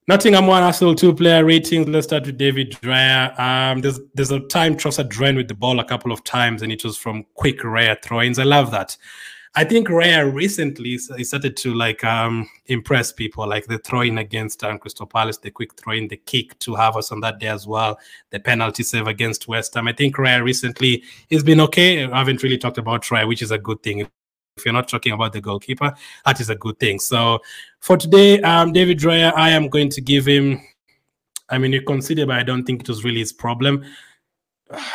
Nottingham 1, Arsenal 2 player ratings. Let's start with David Dreyer. There's a time Trossard ran with the ball a couple of times, and it was from quick, rare throw-ins. I love that. I think Raya recently started to impress people, like the throw-in against Crystal Palace, the quick throw-in, the kick to Havertz on that day as well, the penalty save against West Ham. I think Raya recently has been okay. I haven't really talked about Raya, which is a good thing. If you're not talking about the goalkeeper, that is a good thing. So for today, David Raya, I am going to give him, I mean, you consider, but I don't think it was really his problem.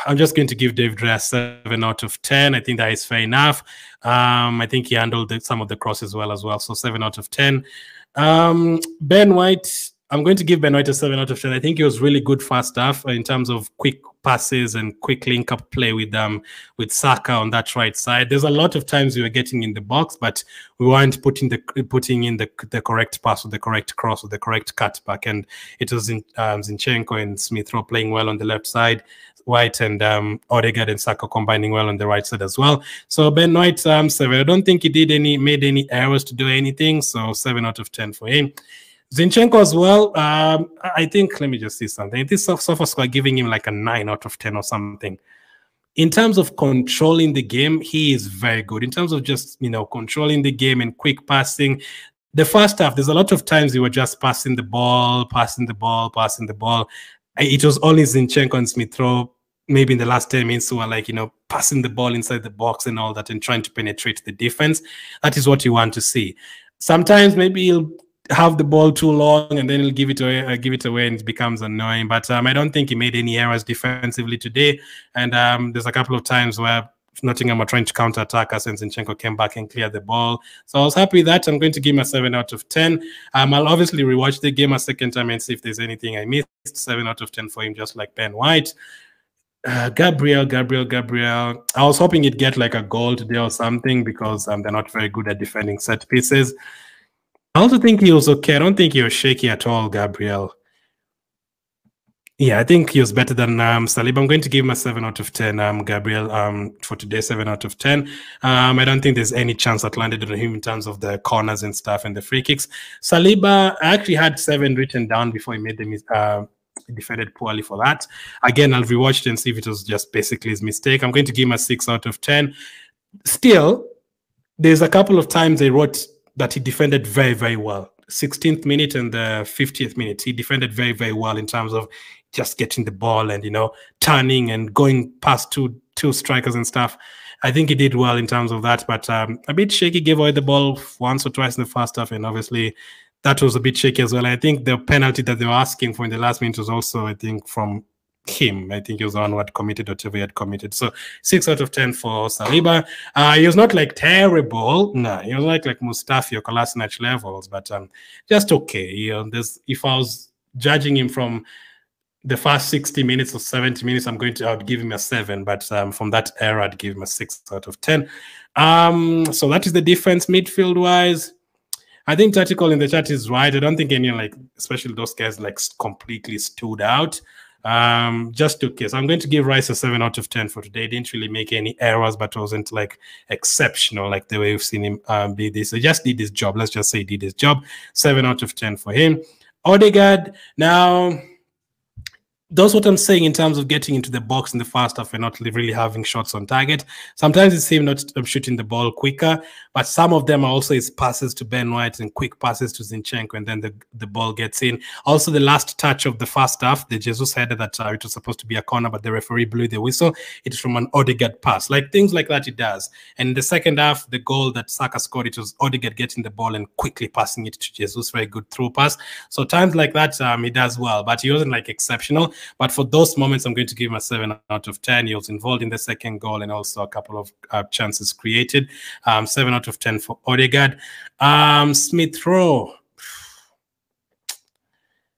I'm just going to give David Raya 7 out of 10. I think that is fair enough. I think he handled some of the crosses well as well. So 7 out of 10. Ben White, I'm going to give Ben White a 7 out of 10. I think he was really good first half in terms of quick passes and quick link-up play with Saka on that right side. There's a lot of times we were getting in the box, but we weren't putting in the correct pass or the correct cross or the correct cutback. And it was Zinchenko and Smith-Rowe playing well on the left side, White and Odegaard and Saka combining well on the right side as well. So Ben White, 7. I don't think he made any errors to do anything. So 7 out of 10 for him. Zinchenko as well. I think, let me just see something. This SofaScore giving him like a 9 out of 10 or something. In terms of controlling the game, he is very good. In terms of just, controlling the game and quick passing, the first half, there's a lot of times we were just passing the ball. It was only Zinchenko and Smith-Rowe, maybe in the last 10 minutes, who were passing the ball inside the box and all that and trying to penetrate the defense. That is what you want to see. Sometimes maybe he'll have the ball too long and then he'll give it away and it becomes annoying. But I don't think he made any errors defensively today. And there's a couple of times where Nottingham are trying to counter-attack us and Zinchenko came back and cleared the ball. So I was happy with that. I'm going to give him a 7 out of 10. I'll obviously rewatch the game a second time and see if there's anything I missed. 7 out of 10 for him, just like Ben White. Gabriel. I was hoping he'd get like a goal today or something because they're not very good at defending set pieces. I also think he was okay. I don't think he was shaky at all, Gabriel. Yeah, I think he was better than Saliba. I'm going to give him a 7 out of 10, Gabriel, for today, 7 out of 10. I don't think there's any chance that landed on him in terms of the corners and stuff and the free kicks. Saliba, I actually had 7 written down before he made the he defended poorly for that. Again, I'll rewatch it and see if it was just basically his mistake. I'm going to give him a 6 out of 10. Still, there's a couple of times they wrote that he defended very, very well. 16th minute and the 50th minute, he defended very, very well in terms of just getting the ball and, turning and going past two strikers and stuff. I think he did well in terms of that, but a bit shaky, gave away the ball once or twice in the first half, and obviously that was a bit shaky as well. I think the penalty that they were asking for in the last minute was also, I think, from him. I think he was the one who had committed whatever he had committed. So 6 out of 10 for Saliba. He was not like terrible. No, he was like Mustafi or Kolasinac levels, but just okay. If I was judging him from the first 60 minutes or 70 minutes, I would give him a 7, but from that era, I'd give him a 6 out of 10. So that is the difference midfield wise. I think Tactical in the chat is right. I don't think anyone, especially those guys, completely stood out. Just okay. So I'm going to give Rice a 7 out of 10 for today. Didn't really make any errors, but wasn't exceptional like the way we've seen him be this. So just did his job. Let's just say he did his job. 7 out of 10 for him. Odegaard, now that's what I'm saying in terms of getting into the box in the first half and not really having shots on target. Sometimes it's him not shooting the ball quicker, but some of them are also his passes to Ben White and quick passes to Zinchenko, and then the ball gets in. Also, the last touch of the first half, the Jesus header that it was supposed to be a corner, but the referee blew the whistle. It's from an Odegaard pass. Things like that he does. And in the second half, the goal that Saka scored, it was Odegaard getting the ball and quickly passing it to Jesus. Very good through pass. So times like that, he does well, but he wasn't exceptional. But for those moments, I'm going to give him a 7 out of 10. He was involved in the second goal and also a couple of chances created. 7 out of 10 for Odegaard. Smith-Rowe.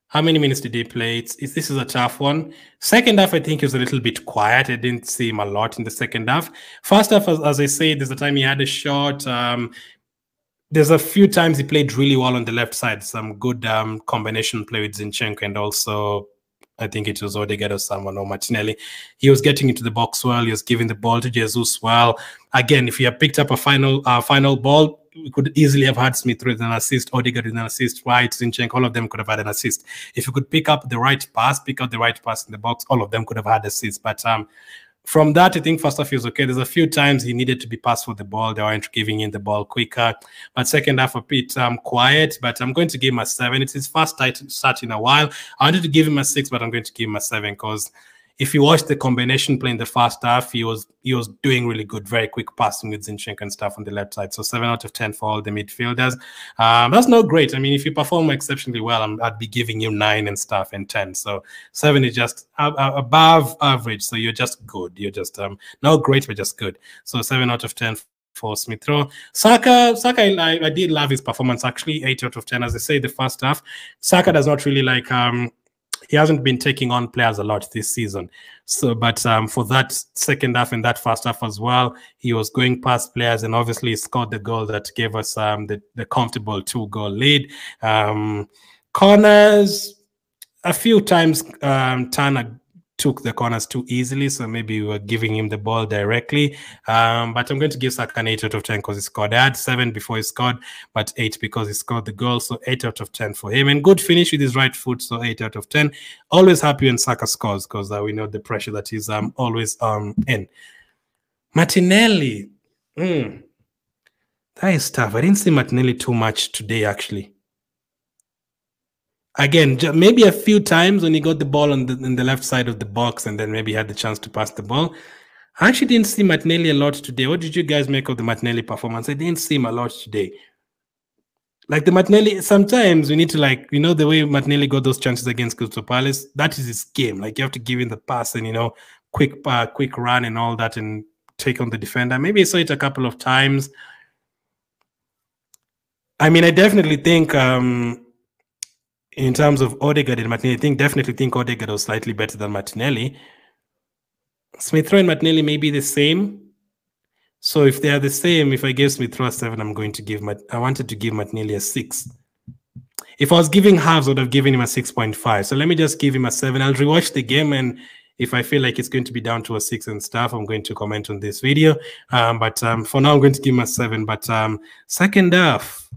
How many minutes did he play? This is a tough one. Second half, I think he was a little bit quiet. I didn't see him a lot in the second half. First half, as I said, there's a time he had a shot. There's a few times he played really well on the left side. Some good combination play with Zinchenko and also I think it was Odegaard or someone or Martinelli. He was getting into the box well. He was giving the ball to Jesus well. Again, if he had picked up a final ball, we could easily have had Smith with an assist, Odegaard with an assist, White, Zinchenko, all of them could have had an assist. If you could pick up the right pass in the box, all of them could have had assists. But from that, I think first half he was okay. There's a few times he needed to be passed for the ball. They weren't giving in the ball quicker. But second half a bit quiet, but I'm going to give him a 7. It's his first start in a while. I wanted to give him a 6, but I'm going to give him a 7 because if you watch the combination play in the first half, he was doing really good, very quick passing with Zinchenko and stuff on the left side. So 7 out of 10 for all the midfielders. That's not great. I mean, if you perform exceptionally well, I'd be giving you 9 and stuff and 10. So 7 is just above average. So you're just good. You're just not great, but just good. So 7 out of 10 for Smith Rowe. Saka, I did love his performance actually. 8 out of 10. As I say, the first half, Saka does not really like he hasn't been taking on players a lot this season. So, but for that second half and that first half as well, he was going past players and obviously scored the goal that gave us the comfortable 2-goal lead. Corners, a few times Turner took the corners too easily, so maybe we were giving him the ball directly. But I'm going to give Saka an 8 out of 10 because he scored. I had 7 before he scored, but 8 because he scored the goal. So 8 out of 10 for him. And good finish with his right foot, so 8 out of 10. Always happy when Saka scores because we know the pressure that he's always in. Martinelli. That is tough. I didn't see Martinelli too much today, actually. Again, maybe a few times when he got the ball on the left side of the box and then maybe had the chance to pass the ball. I actually didn't see Martinelli a lot today. What did you guys make of the Martinelli performance? I didn't see him a lot today. Like the Martinelli, sometimes we need to the way Martinelli got those chances against Crystal Palace, that is his game. Like you have to give him the pass and, quick run and all that and take on the defender. Maybe I saw it a couple of times. I mean, I definitely think in terms of Odegaard and Martinelli, definitely think Odegaard was slightly better than Martinelli. Smith Rowe and Martinelli may be the same. So if they are the same, if I gave Smith Rowe a 7, I wanted to give Martinelli a 6. If I was giving halves, I would have given him a 6.5. So let me just give him a 7. I'll rewatch the game, and if I feel like it's going to be down to a 6 and stuff, I'm going to comment on this video. But for now, I'm going to give him a 7. But second half,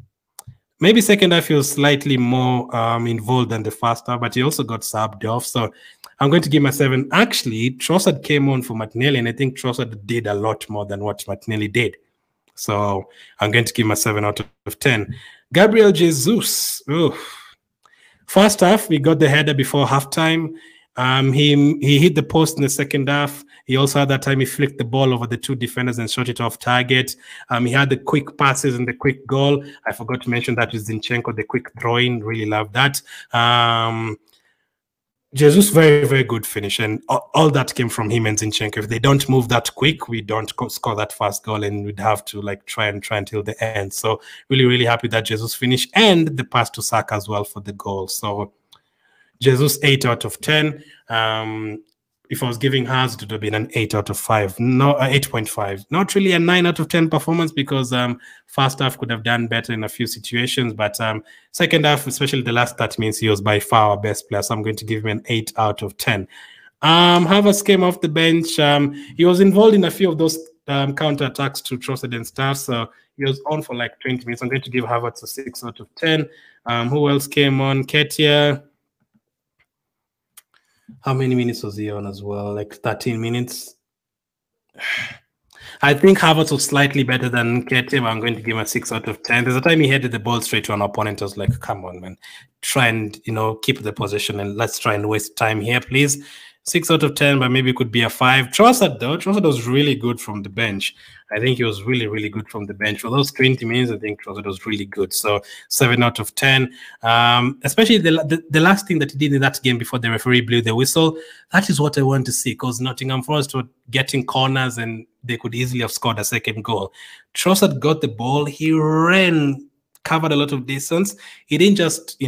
maybe second half he was slightly more involved than the first half, but he also got subbed off. So I'm going to give him a 7. Actually, Trossard came on for Martinelli, and I think Trossard did a lot more than what Martinelli did. So I'm going to give him a 7 out of 10. Gabriel Jesus. Ooh. First half, we got the header before halftime. He hit the post in the second half. He also had that time he flicked the ball over the 2 defenders and shot it off target. He had the quick passes and the quick goal. I forgot to mention that with Zinchenko, the quick throw-in. Really love that. Jesus, very, very good finish. And all that came from him and Zinchenko. If they don't move that quick, we don't score that fast goal, and we'd have to try until the end. So really, really happy that Jesus finished, and the pass to Saka as well for the goal. So Jesus, 8 out of 10. If I was giving halves, it would have been an 8 out of 5. No, 8.5. Not really a 9 out of 10 performance because first half could have done better in a few situations. But second half, especially the last 30 minutes, he was by far our best player. So I'm going to give him an 8 out of 10. Havertz came off the bench. He was involved in a few of those counter-attacks to Trossard and stuff. So he was on for 20 minutes. I'm going to give Havertz a 6 out of 10. Who else came on? Ketia. How many minutes was he on as well? 13 minutes. I think Havertz was slightly better than Ketia, but I'm going to give him a 6 out of 10. There's a time he headed the ball straight to an opponent. I was like, come on, man. Try and, keep the possession and let's try and waste time here, please. 6 out of 10, but maybe it could be a 5. Trossard, though. Trossard was really good from the bench. I think he was really, really good from the bench. For those 20 minutes, I think Trossard was really good. So 7 out of 10. Especially the last thing that he did in that game before the referee blew the whistle. That is what I want to see, because Nottingham Forest were getting corners and they could easily have scored a second goal. Trossard got the ball. He ran, covered a lot of distance. He didn't just,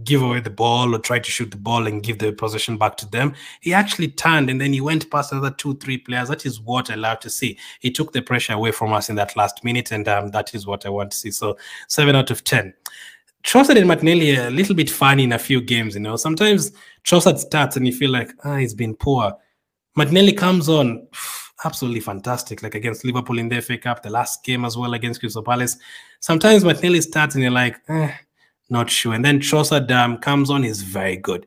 give away the ball or try to shoot the ball and give the possession back to them. He actually turned and then he went past another 2-3 players. That is what I love to see. He took the pressure away from us in that last minute, and that is what I want to see. So 7 out of 10. Trossard and Martinelli are a little bit funny in a few games, Sometimes Trossard starts and you feel like, he's been poor. Martinelli comes on. absolutely fantastic. Like against Liverpool in the FA Cup, the last game as well against Crystal Palace. Sometimes Martinelli starts and you're like, not sure. And then Trossard comes on, he's very good.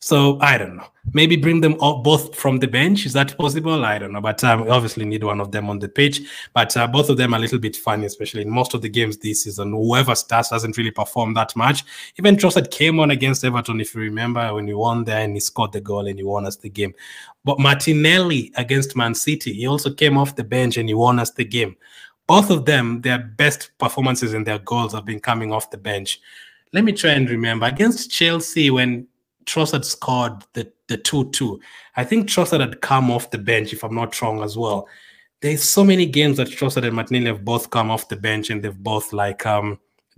So I don't know. Maybe bring them all, both from the bench. Is that possible? I don't know. But we obviously need one of them on the pitch. But both of them are a little bit funny, especially in most of the games this season. Whoever starts doesn't really perform that much. Even Trossard came on against Everton, if you remember, when he won there and he scored the goal and he won us the game. But Martinelli against Man City, he also came off the bench and he won us the game. Both of them, their best performances and their goals have been coming off the bench. Let me try and remember. Against Chelsea, when Trossard scored the 2-2. I think Trossard had come off the bench, if I'm not wrong, as well. There's so many games that Trossard and Martinelli have both come off the bench and they've both like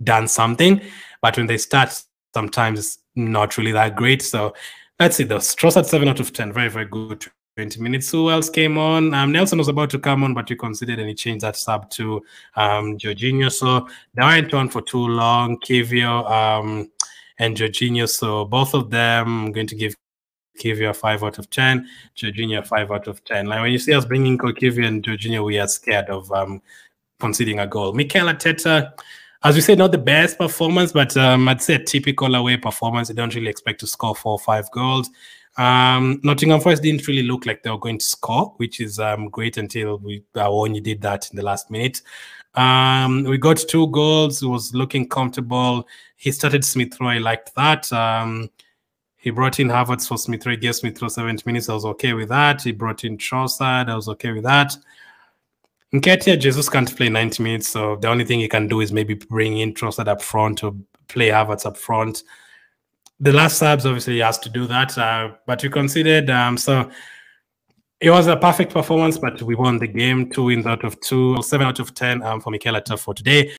done something. But when they start, sometimes it's not really that great. So let's see those. Trossard 7 out of 10. Very, very good. 20 minutes. Who else came on? Nelson was about to come on, but you considered and he changed that sub to Jorginho. So they weren't on for too long. Kivio and Jorginho. So both of them, I'm going to give Kivio a 5 out of 10, Jorginho a 5 out of 10. Like when you see us bringing Kivio and Jorginho, we are scared of conceding a goal. Mikel Arteta, as we said, not the best performance, but I'd say a typical away performance. They don't really expect to score 4 or 5 goals. Nottingham Forest didn't really look like they were going to score, which is great until we only did that in the last minute. We got 2 goals. It was looking comfortable. He started Smith Rowe. I liked that. He brought in Havertz for Smith Rowe. He gave Smith Rowe 70 minutes. I was okay with that. He brought in Trossard. I was okay with that. Nketiah, Jesus can't play 90 minutes, so the only thing he can do is maybe bring in Trossard up front or play Havertz up front. The last subs, obviously, he has to do that, but we considered, so it was a perfect performance, but we won the game. 2 wins out of 2, 7 out of 10 for Mikel Arteta for today.